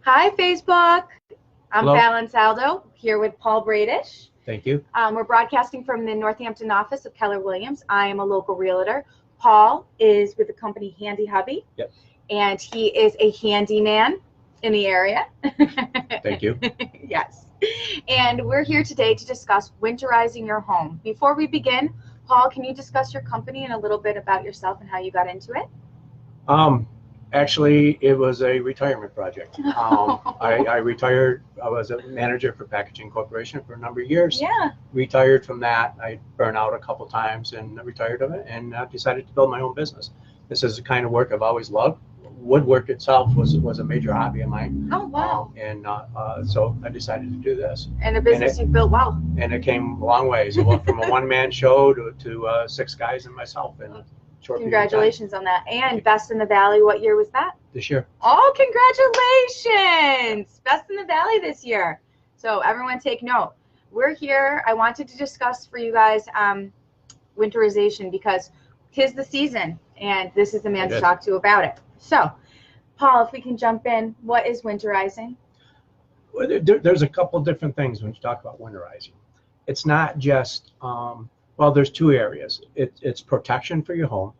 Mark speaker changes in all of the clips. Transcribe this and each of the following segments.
Speaker 1: Hi, Facebook. I'm
Speaker 2: Hello.
Speaker 1: Fallon Saldo here with Paul Bradish.
Speaker 2: Thank you.
Speaker 1: We're broadcasting from the Northampton office of Keller Williams. I am a local realtor. Paul is with the company Hubby.
Speaker 2: Yep.
Speaker 1: And he is a handyman in the area.
Speaker 2: Thank you.
Speaker 1: Yes. And we're here today to discuss winterizing your home. Before we begin, Paul, can you discuss your company and a little bit about yourself and how you got into it?
Speaker 2: Actually, it was a retirement project. I retired. I was a manager for Packaging Corporation for a number of years.
Speaker 1: Yeah.
Speaker 2: Retired from that. I burned out a couple times and retired of it, and decided to build my own business. This is the kind of work I've always loved. Woodwork itself was a major hobby of mine.
Speaker 1: Oh, wow.
Speaker 2: So I decided to do this.
Speaker 1: And the business you've built well.
Speaker 2: And it came a long ways. It went from a one-man show to 6 guys and myself. And
Speaker 1: congratulations on that. And Best in the Valley, what year was that?
Speaker 2: This year.
Speaker 1: Oh, congratulations. Best in the Valley this year. So everyone take note. We're here. I wanted to discuss for you guys winterization because 'tis the season and this is the man to talk to about it. So, Paul, if we can jump in, what is winterizing?
Speaker 2: Well, there's a couple different things when you talk about winterizing. It's not just well, there's 2 areas. It's protection for your home,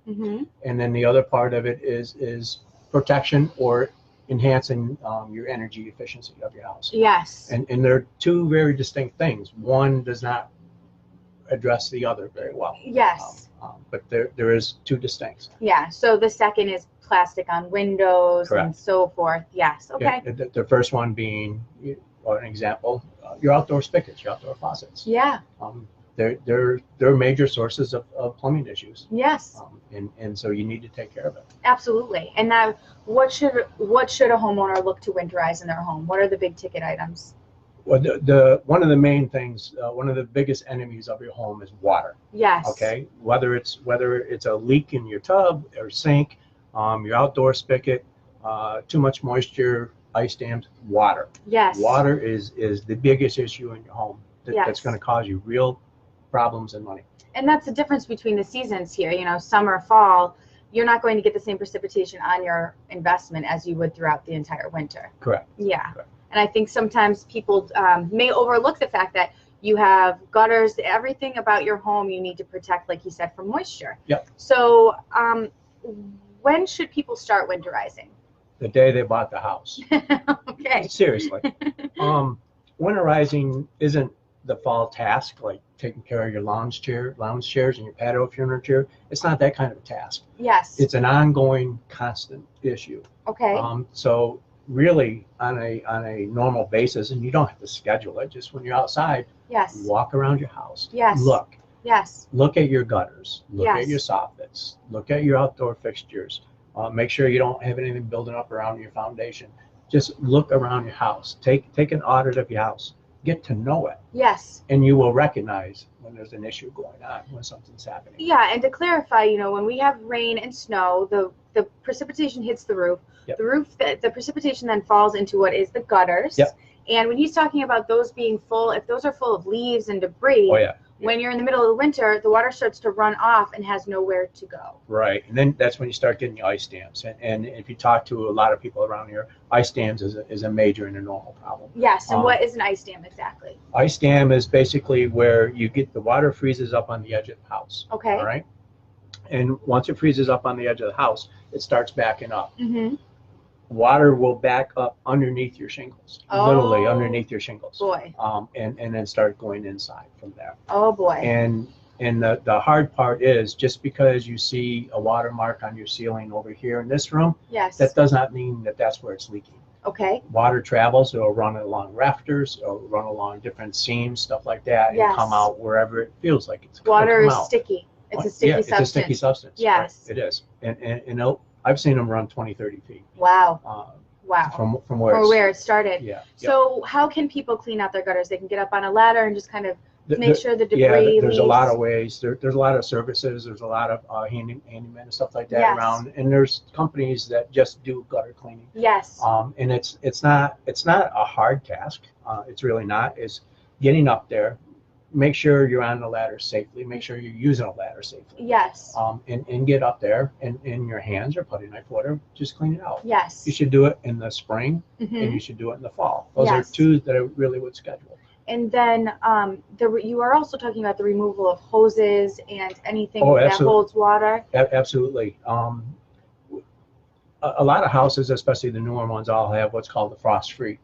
Speaker 2: and then the other part of it is protection or enhancing your energy efficiency of your house.
Speaker 1: Yes.
Speaker 2: And they're 2 very distinct things. One does not address the other very well.
Speaker 1: Yes.
Speaker 2: But there is 2 distinct.
Speaker 1: Yeah. So the second is plastic on windows. Correct. And so forth. Yes. Okay.
Speaker 2: Yeah, the first one being, an example, your outdoor spigots, your outdoor faucets.
Speaker 1: Yeah.
Speaker 2: They're major sources of plumbing issues.
Speaker 1: Yes.
Speaker 2: And so you need to take care of it.
Speaker 1: Absolutely. And now, what should a homeowner look to winterize in their home? What are the big ticket items?
Speaker 2: Well, one of the main things, one of the biggest enemies of your home is water.
Speaker 1: Yes.
Speaker 2: Okay. Whether it's a leak in your tub or sink, your outdoor spigot, too much moisture, ice dams, water.
Speaker 1: Yes.
Speaker 2: Water is the biggest issue in your home that's going to cause you real problems and money.
Speaker 1: And that's the difference between the seasons here. You know, summer, fall, you're not going to get the same precipitation on your investment as you would throughout the entire winter.
Speaker 2: Correct.
Speaker 1: Yeah.
Speaker 2: Correct.
Speaker 1: And I think sometimes people may overlook the fact that you have gutters, everything about your home you need to protect, like you said, from moisture.
Speaker 2: Yep.
Speaker 1: So when should people start winterizing?
Speaker 2: The day they bought the house.
Speaker 1: Okay.
Speaker 2: Seriously. Winterizing isn't the fall task, like taking care of your lounge chairs and your patio furniture. It's not that kind of a task.
Speaker 1: Yes.
Speaker 2: It's an ongoing, constant issue.
Speaker 1: Okay.
Speaker 2: So really, on a normal basis, and you don't have to schedule it. Just when you're outside,
Speaker 1: yes,
Speaker 2: walk around your house.
Speaker 1: Yes.
Speaker 2: Look.
Speaker 1: Yes.
Speaker 2: Look at your gutters. Look
Speaker 1: yes.
Speaker 2: at your soffits. Look at your outdoor fixtures. Make sure you don't have anything building up around your foundation. Just look around your house. Take an audit of your house. Get to know it.
Speaker 1: Yes.
Speaker 2: And you will recognize when there's an issue going on, when something's happening.
Speaker 1: Yeah, and to clarify, you know, when we have rain and snow, the precipitation hits the roof. Yep. The precipitation then falls into what is the gutters.
Speaker 2: Yep.
Speaker 1: And when he's talking about those being full, if those are full of leaves and debris,
Speaker 2: oh, yeah.
Speaker 1: When you're in the middle of the winter, the water starts to run off and has nowhere to go.
Speaker 2: Right, and then that's when you start getting the ice dams. And if you talk to a lot of people around here, ice dams is a major and a normal problem.
Speaker 1: Yes, and what is an ice dam exactly?
Speaker 2: Ice dam is basically where you get the water freezes up on the edge of the house.
Speaker 1: Okay.
Speaker 2: All right, and once it freezes up on the edge of the house, it starts backing up.
Speaker 1: Mm-hmm.
Speaker 2: Water will back up underneath your shingles, literally underneath your shingles.
Speaker 1: Boy.
Speaker 2: And then start going inside from there.
Speaker 1: Oh boy.
Speaker 2: And the hard part is, just because you see a watermark on your ceiling over here in this room,
Speaker 1: yes,
Speaker 2: that does not mean that that's where it's leaking.
Speaker 1: Okay.
Speaker 2: Water travels, it'll run along rafters, it'll run along different seams, stuff like that, and
Speaker 1: yes,
Speaker 2: come out wherever it feels like it's
Speaker 1: water is
Speaker 2: out.
Speaker 1: sticky. It's a sticky substance.
Speaker 2: It's a sticky substance.
Speaker 1: Yes.
Speaker 2: Right? It is. And I've seen them run 20, 30 feet.
Speaker 1: Wow.
Speaker 2: Wow. From where
Speaker 1: it started.
Speaker 2: Yeah.
Speaker 1: So how can people clean out their gutters? They can get up on a ladder and just kind of make sure the debris
Speaker 2: there's
Speaker 1: leaves.
Speaker 2: A lot of ways. There's a lot of services. There's a lot of handymen and stuff like that
Speaker 1: yes,
Speaker 2: around. And there's companies that just do gutter cleaning.
Speaker 1: Yes.
Speaker 2: And it's not a hard task. It's really not. It's getting up there, make sure you're on the ladder safely. Make sure you're using a ladder safely.
Speaker 1: Yes.
Speaker 2: And get up there, and in your hands or putty knife, whatever, just clean it out.
Speaker 1: Yes.
Speaker 2: You should do it in the spring, and you should do it in the fall. Those are two that I really would schedule.
Speaker 1: And then you are also talking about the removal of hoses and anything that holds water.
Speaker 2: Absolutely. A lot of houses, especially the newer ones, all have what's called the frost-free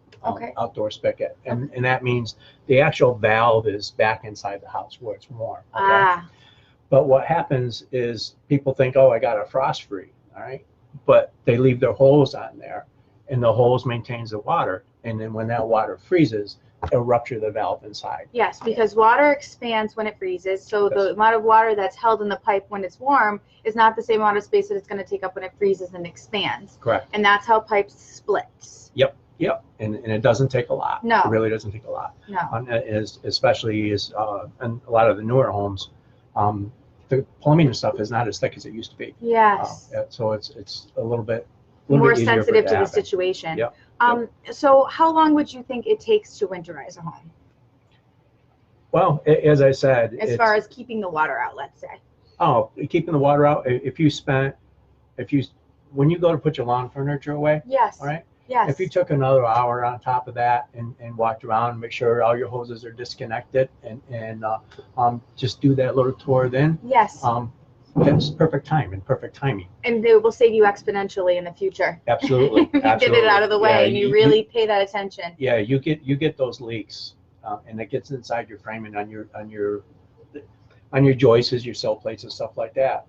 Speaker 2: outdoor spigot, and that means the actual valve is back inside the house where it's warm. Okay? But what happens is people think, oh, I got a frost-free, all right, but they leave their hose on there, and the hose maintains the water, and then when that water freezes, it'll rupture the valve inside.
Speaker 1: Yes, because water expands when it freezes, so the amount of water that's held in the pipe when it's warm is not the same amount of space that it's going to take up when it freezes and expands.
Speaker 2: Correct.
Speaker 1: And that's how pipes split.
Speaker 2: Yep. And it doesn't take a lot.
Speaker 1: No.
Speaker 2: It really doesn't take a lot.
Speaker 1: No.
Speaker 2: Especially in a lot of the newer homes, the plumbing and stuff is not as thick as it used to be.
Speaker 1: Yes.
Speaker 2: So it's a little bit
Speaker 1: more sensitive to the situation.
Speaker 2: Yep.
Speaker 1: So how long would you think it takes to winterize a home?
Speaker 2: Well, as I said,
Speaker 1: as far as keeping the water out, let's say.
Speaker 2: Oh, keeping the water out. When you go to put your lawn furniture away.
Speaker 1: Yes.
Speaker 2: All right.
Speaker 1: Yes.
Speaker 2: If you took another hour on top of that and walked around, make sure all your hoses are disconnected, and just do that little tour then.
Speaker 1: Yes.
Speaker 2: That's perfect time and perfect timing.
Speaker 1: And it will save you exponentially in the future.
Speaker 2: Absolutely.
Speaker 1: You get it out of the way, and you really pay that attention.
Speaker 2: Yeah, you get those leaks, and it gets inside your frame and on your joists, your sill plates and stuff like that.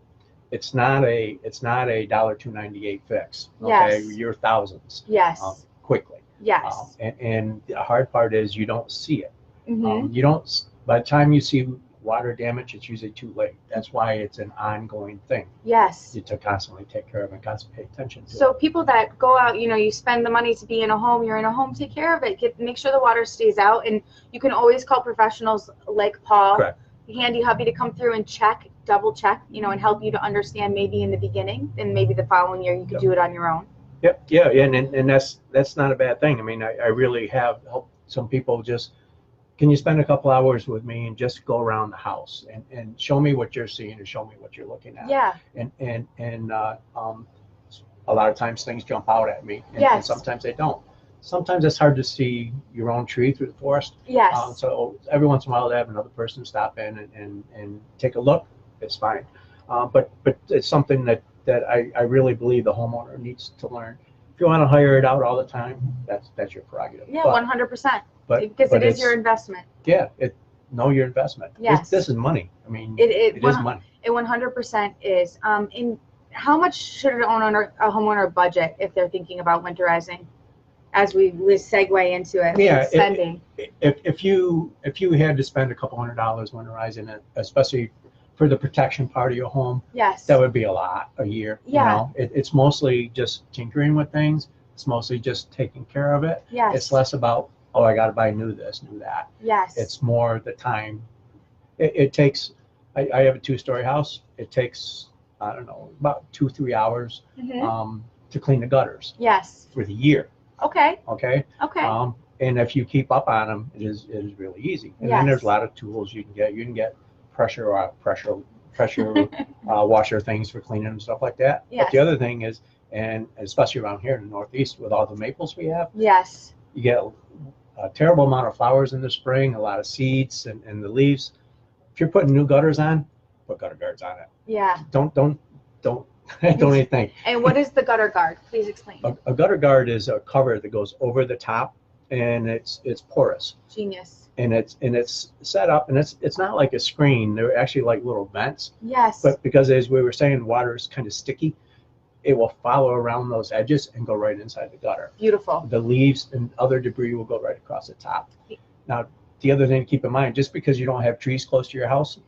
Speaker 2: It's not a $2.98 fix. Okay,
Speaker 1: Yes.
Speaker 2: you're thousands.
Speaker 1: Yes.
Speaker 2: Quickly.
Speaker 1: Yes.
Speaker 2: And the hard part is you don't see it.
Speaker 1: Mm-hmm.
Speaker 2: You don't. By the time you see water damage, it's usually too late. That's why it's an ongoing thing.
Speaker 1: Yes.
Speaker 2: You to constantly take care of and constantly pay attention to.
Speaker 1: So people that go out, you spend the money to be in a home, you're in a home, take care of it. Make sure the water stays out, and you can always call professionals like Paul,
Speaker 2: Correct.
Speaker 1: Handy Hubby, to come through and double check, and help you to understand maybe in the beginning, and maybe the following year you could do it on your own.
Speaker 2: Yep. Yeah. And that's not a bad thing. I mean, I really have helped some people just. Can you spend a couple hours with me and just go around the house and show me what you're seeing and show me what you're looking at?
Speaker 1: Yeah.
Speaker 2: And a lot of times things jump out at me, and sometimes they don't. Sometimes it's hard to see your own tree through the forest.
Speaker 1: Yes.
Speaker 2: So every once in a while to have another person stop in and take a look, it's fine. But it's something that I really believe the homeowner needs to learn. If you want to hire it out all the time, that's your prerogative.
Speaker 1: Yeah, 100%. Because
Speaker 2: but
Speaker 1: it is your investment.
Speaker 2: Yeah, know your investment.
Speaker 1: Yes.
Speaker 2: This is money. I mean,
Speaker 1: it
Speaker 2: is money.
Speaker 1: It 100% is. How much should a homeowner budget if they're thinking about winterizing? As we segue into it,
Speaker 2: yeah,
Speaker 1: spending.
Speaker 2: If you had to spend a couple $100 winterizing it, especially for the protection part of your home,
Speaker 1: yes,
Speaker 2: that would be a lot a year.
Speaker 1: Yeah.
Speaker 2: It's mostly just tinkering with things. It's mostly just taking care of it.
Speaker 1: Yes.
Speaker 2: It's less about, oh, I got to buy new this, new that.
Speaker 1: Yes.
Speaker 2: It's more the time. It takes. I have a 2-story house. It takes, I don't know, about 2-3 hours to clean the gutters.
Speaker 1: Yes.
Speaker 2: For the year.
Speaker 1: Okay.
Speaker 2: Okay. And if you keep up on them, it is really easy. And then there's a lot of tools you can get. You can get pressure washer things for cleaning and stuff like that.
Speaker 1: Yes.
Speaker 2: But the other thing is, and especially around here in the Northeast with all the maples we have,
Speaker 1: yes,
Speaker 2: you get a terrible amount of flowers in the spring, a lot of seeds and the leaves. If you're putting new gutters on, put gutter guards on it.
Speaker 1: Yeah.
Speaker 2: Don't even think.
Speaker 1: And what is the gutter guard? Please explain.
Speaker 2: A gutter guard is a cover that goes over the top, and it's porous.
Speaker 1: Genius.
Speaker 2: And it's set up, and it's not like a screen. They're actually like little vents.
Speaker 1: Yes.
Speaker 2: But because, as we were saying, water is kind of sticky, it will follow around those edges and go right inside the gutter.
Speaker 1: Beautiful.
Speaker 2: The leaves and other debris will go right across the top. Now, the other thing to keep in mind, just because you don't have trees close to your house,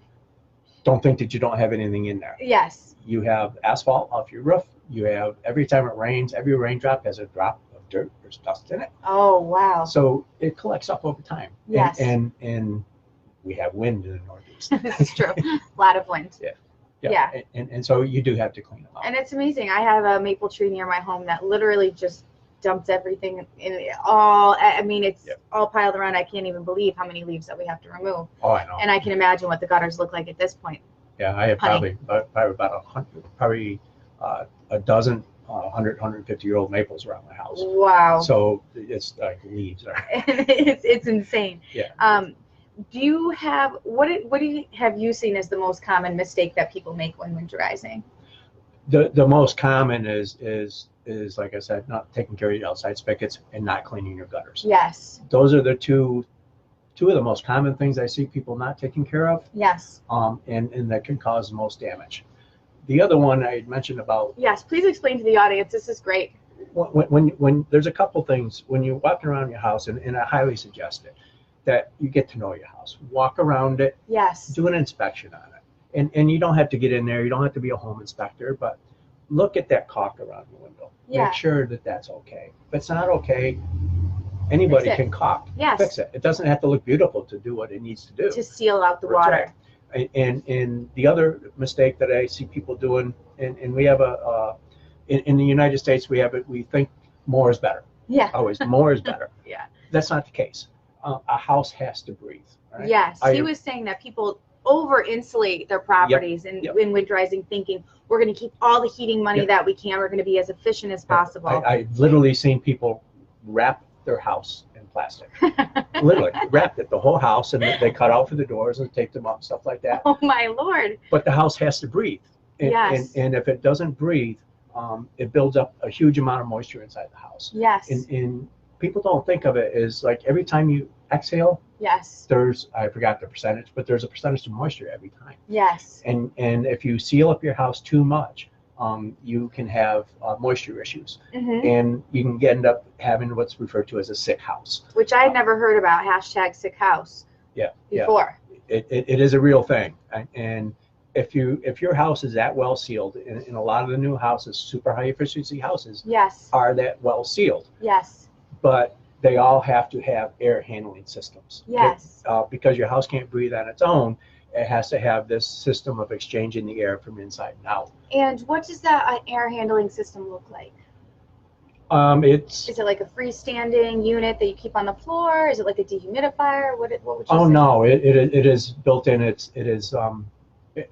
Speaker 2: don't think that you don't have anything in there.
Speaker 1: Yes.
Speaker 2: You have asphalt off your roof. You have, every time it rains, every raindrop has a drop of dirt. There's dust in it.
Speaker 1: Oh, wow.
Speaker 2: So it collects up over time.
Speaker 1: Yes.
Speaker 2: And we have wind in the Northeast.
Speaker 1: This is true. A lot of wind.
Speaker 2: Yeah. And so you do have to clean them up.
Speaker 1: And it's amazing. I have a maple tree near my home that literally just dumped everything in it all. I mean, it's all piled around. I can't even believe how many leaves that we have to remove.
Speaker 2: Oh, I know.
Speaker 1: And I can imagine what the gutters look like at this point.
Speaker 2: Yeah, I have probably about 100, probably a dozen 150-year-old maples around my house.
Speaker 1: Wow.
Speaker 2: So it's like leaves.
Speaker 1: It's insane.
Speaker 2: Yeah.
Speaker 1: Do you have what have you seen as the most common mistake that people make when winterizing?
Speaker 2: The most common is like I said, not taking care of your outside spigots and not cleaning your gutters.
Speaker 1: Yes.
Speaker 2: Those are the two of the most common things I see people not taking care of.
Speaker 1: Yes.
Speaker 2: And that can cause the most damage. The other one I had mentioned about.
Speaker 1: Yes, please explain to the audience. This is great.
Speaker 2: When there's a couple things when you're walking around your house, and I highly suggest it, that you get to know your house. Walk around it.
Speaker 1: Yes.
Speaker 2: Do an inspection on it. And you don't have to get in there. You don't have to be a home inspector, but look at that caulk around the window.
Speaker 1: Yeah.
Speaker 2: Make sure that that's okay. If it's not okay, anybody can caulk.
Speaker 1: Yes.
Speaker 2: Fix it. It doesn't have to look beautiful to do what it needs to do.
Speaker 1: To seal out the water.
Speaker 2: Right. And the other mistake that I see people doing, and we have in the United States, we think more is better.
Speaker 1: Yeah.
Speaker 2: Always more is better.
Speaker 1: Yeah.
Speaker 2: That's not the case. A house has to breathe. Right?
Speaker 1: Yes. He was saying that people over-insulate their properties in winterizing, thinking we're going to keep all the heating money that we can. We're going to be as efficient as possible.
Speaker 2: I've literally seen people wrap their house in plastic. Literally wrapped it, the whole house, and they cut out for the doors and taped them up, stuff like that.
Speaker 1: Oh my Lord.
Speaker 2: But the house has to breathe. And if it doesn't breathe, it builds up a huge amount of moisture inside the house.
Speaker 1: Yes.
Speaker 2: And people don't think of it as like every time you exhale, there's, I forgot the percentage, but there's a percentage of moisture every time.
Speaker 1: Yes.
Speaker 2: And if you seal up your house too much, you can have moisture issues, and you can end up having what's referred to as a sick house. Which
Speaker 1: I had never heard about, #sick house. Before.
Speaker 2: It is a real thing, and if your house is that well sealed, and a lot of the new houses, super high efficiency houses, are that well sealed.
Speaker 1: Yes.
Speaker 2: But they all have to have air handling systems.
Speaker 1: Yes.
Speaker 2: Because your house can't breathe on its own, it has to have this system of exchanging the air from inside and out.
Speaker 1: And what does that air handling system look like? Is it like a freestanding unit that you keep on the floor? Is it like a dehumidifier? What would you say?
Speaker 2: No, it is built in. It is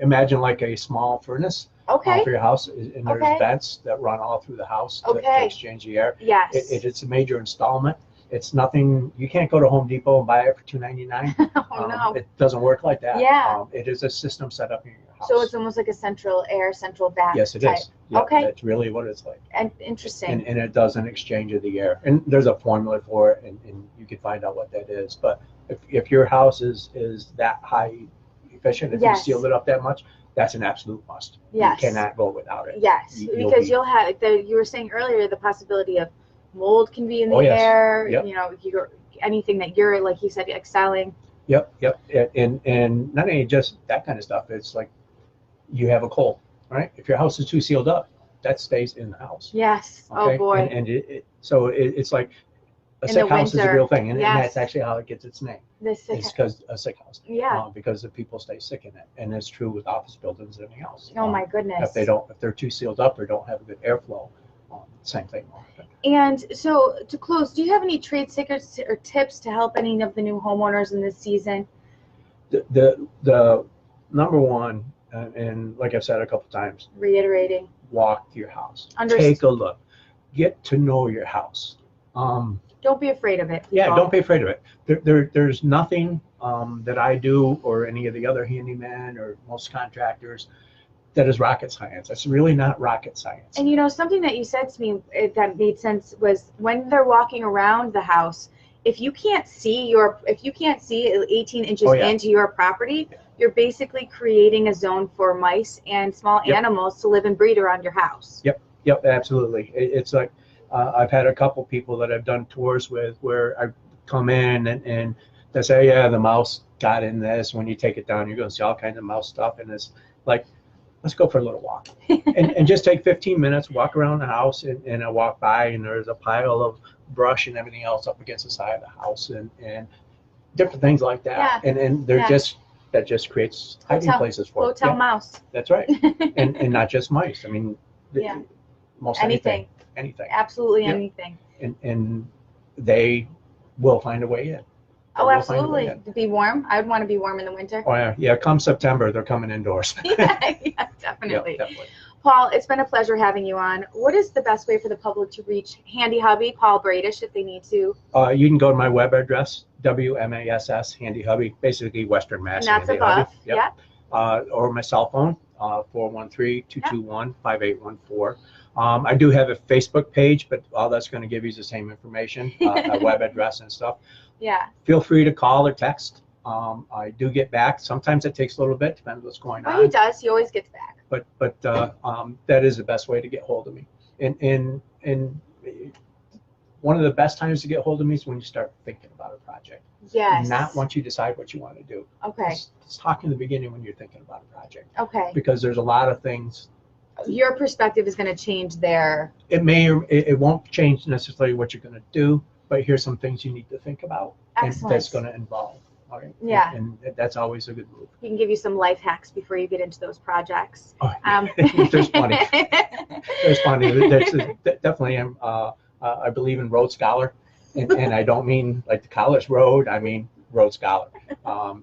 Speaker 2: imagine like a small furnace for your house, and there's vents that run all through the house to exchange the air.
Speaker 1: Yes.
Speaker 2: It's a major installment. It's nothing. You can't go to Home Depot and buy it for $2.99.
Speaker 1: Oh no.
Speaker 2: It doesn't work like that.
Speaker 1: Yeah.
Speaker 2: It is a system set up in your house.
Speaker 1: So it's almost like a central bath.
Speaker 2: Yes, it is. Yeah,
Speaker 1: okay.
Speaker 2: That's really what it's like.
Speaker 1: And interesting.
Speaker 2: And it does an exchange of the air. And there's a formula for it, and you can find out what that is. But if your house is that high efficient, if you seal it up that much, that's an absolute must.
Speaker 1: Yes.
Speaker 2: You cannot go without it.
Speaker 1: Yes, because you'll have, you were saying earlier, the possibility of mold can be in the air.
Speaker 2: Yep.
Speaker 1: You know, anything that you're, like you said, excelling.
Speaker 2: Yep. And not only just that kind of stuff, it's like you have a cold, right? If your house is too sealed up, that stays in the house.
Speaker 1: Yes. Okay? Oh boy.
Speaker 2: And so it's like a sick house is a real thing, and that's actually how it gets its name. It's because a sick house.
Speaker 1: Yeah.
Speaker 2: Because the people stay sick in it, and it's true with office buildings and everything else.
Speaker 1: Oh my goodness.
Speaker 2: If they're too sealed up or don't have a good airflow, same thing will happen.
Speaker 1: And so to close, do you have any trade secrets or tips to help any of the new homeowners in this season?
Speaker 2: The number one, and like I've said a couple times,
Speaker 1: reiterating,
Speaker 2: walk your house. Take a look. Get to know your house.
Speaker 1: Don't be afraid of it.
Speaker 2: Yeah, don't be afraid of it. There's nothing that I do or any of the other handyman or most contractors that is rocket science. It's really not rocket science.
Speaker 1: And you know, something that you said to me that made sense was when they're walking around the house, if you can't see 18 inches into your property, you're basically creating a zone for mice and small animals to live and breed around your house.
Speaker 2: Yep, absolutely. It's like I've had a couple people that I've done tours with where I come in and they say, yeah, the mouse got in this. When you take it down, you're going to see all kinds of mouse stuff. And it's like, let's go for a little walk and just take 15 minutes, walk around the house, and I walk by and there's a pile of brush and everything else up against the side of the house and different things like that. And they're that just creates hiding places for
Speaker 1: hotel mouse.
Speaker 2: That's right. and not just mice. I mean, most anything.
Speaker 1: Absolutely anything.
Speaker 2: and they will find a way in.
Speaker 1: Oh, absolutely. To be warm. I would want to be warm in the winter.
Speaker 2: Oh, yeah. Yeah, come September, they're coming indoors.
Speaker 1: Yeah, definitely.
Speaker 2: Yep, definitely.
Speaker 1: Paul, it's been a pleasure having you on. What is the best way for the public to reach Handy Hubby, Paul Bradish, if they need to?
Speaker 2: You can go to my web address, WMASS, Handy Hubby, basically Western Mass.
Speaker 1: And that's
Speaker 2: Handy
Speaker 1: above.
Speaker 2: Hubby. Yep. Or my cell phone, 413-221-5814. I do have a Facebook page, but all that's going to give you is the same information, my web address and stuff.
Speaker 1: Yeah.
Speaker 2: Feel free to call or text. I do get back. Sometimes it takes a little bit, depends what's going on.
Speaker 1: Oh, he does. He always gets back.
Speaker 2: But that is the best way to get hold of me. And one of the best times to get hold of me is when you start thinking about a project.
Speaker 1: Yes.
Speaker 2: Not once you decide what you want to do.
Speaker 1: Okay.
Speaker 2: Just talk in the beginning when you're thinking about a project.
Speaker 1: Okay.
Speaker 2: Because there's a lot of things.
Speaker 1: Your perspective is going to change there.
Speaker 2: It may or it won't change necessarily what you're going to do, but here's some things you need to think about.
Speaker 1: Excellent.
Speaker 2: And that's going to involve. All right.
Speaker 1: Yeah.
Speaker 2: And that's always a good move.
Speaker 1: He can give you some life hacks before you get into those projects.
Speaker 2: Oh, there's plenty. There's plenty. Definitely am. I believe in Road Scholar, and I don't mean like the college road. I mean Road Scholar.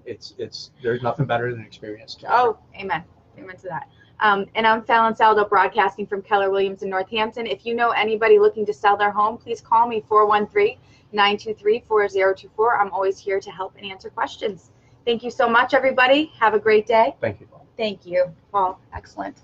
Speaker 2: There's nothing better than experience.
Speaker 1: Oh, amen. Amen to that. And I'm Fallon Saldo, broadcasting from Keller Williams in Northampton. If you know anybody looking to sell their home, please call me, 413-923-4024. I'm always here to help and answer questions. Thank you so much, everybody. Have a great day.
Speaker 2: Thank you, Paul.
Speaker 1: Thank you, Paul. Excellent.